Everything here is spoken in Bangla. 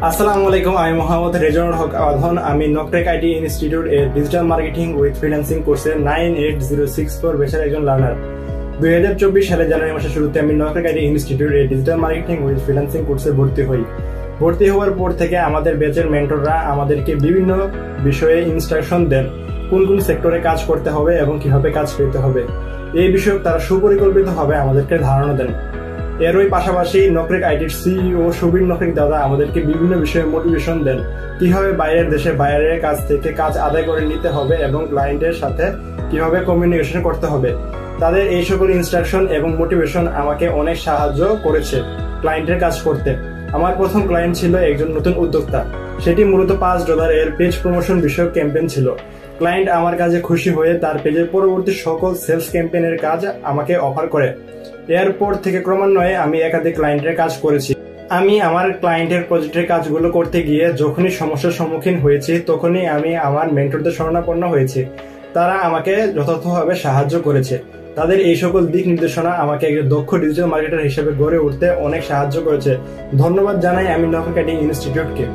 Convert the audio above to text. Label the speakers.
Speaker 1: আসসালামু আলাইকুম, আমি মোহাম্মদ রেজানুল হক আওয়াধন। আমি নকটেক আইটি ইনস্টিটিউট এর ডিজিটাল মার্কেটিং উইথ ফ্রিল্যান্সিং কোর্সের 98064 ব্যাচের একজন লার্নার। 2024 সালে জানুয়ারি মাসের শুরুতে আমি নকটেক আইটি ইনস্টিটিউট এর ডিজিটাল মার্কেটিং উইথ ফ্রিল্যান্সিং কোর্সে ভর্তি হই। ভর্তি হওয়ার পর থেকে আমাদের ব্যাচের মেন্টররা আমাদেরকে বিভিন্ন বিষয়ে ইনস্ট্রাকশন দেন, কোন কোন সেক্টরে কাজ করতে হবে এবং কিভাবে কাজ করতে হবে। এই বিষয়ে তারা সুপরিকল্পিতভাবে আমাদেরকে ধারণা দেন। এরই পাশাপাশি নকটেক আইটির সিইও সুবীর নকটেক দাদা আমাদেরকে বিভিন্ন বিষয়ে মোটিভেশন দেন, কিভাবে বাইরের দেশে বাইরের কাছ থেকে কাজ আদায় করে নিতে হবে এবং ক্লায়েন্টের সাথে কিভাবে কমিউনিকেশন করতে হবে। তাদের এই সকল ইনস্ট্রাকশন এবং মোটিভেশন আমাকে অনেক সাহায্য করেছে ক্লায়েন্টের কাজ করতে। আমার প্রথম ক্লায়েন্ট ছিল একজন নতুন উদ্যোক্তা। সেটি মূলত $5 এর পেজ প্রমোশন বিষয়ক ক্যাম্পেইন ছিল। ক্লায়েন্ট আমার কাজে খুশি হয়ে তার পেজের পরবর্তী সকল সেলস ক্যাম্পেইনের কাজ আমাকে অফার করে। এরপর থেকে ক্রমান্বয়ে আমি একাধিক ক্লায়েন্টের কাজ করেছি। আমি আমার ক্লায়েন্টের প্রজেক্টের কাজগুলো করতে গিয়ে যখনই সমস্যার সম্মুখীন হয়েছি তখনই আমি আমার মেন্টরদের শরণাপন্ন হয়েছি। তারা আমাকে যথাযথভাবে সাহায্য করেছে। তাদের এই সকল দিক নির্দেশনা আমাকে একজন দক্ষ ডিজিটাল মার্কেটার হিসেবে গড়ে উঠতে অনেক সাহায্য করেছে। ধন্যবাদ জানাই আমি নকটেক আইটি ইনস্টিটিউটকে।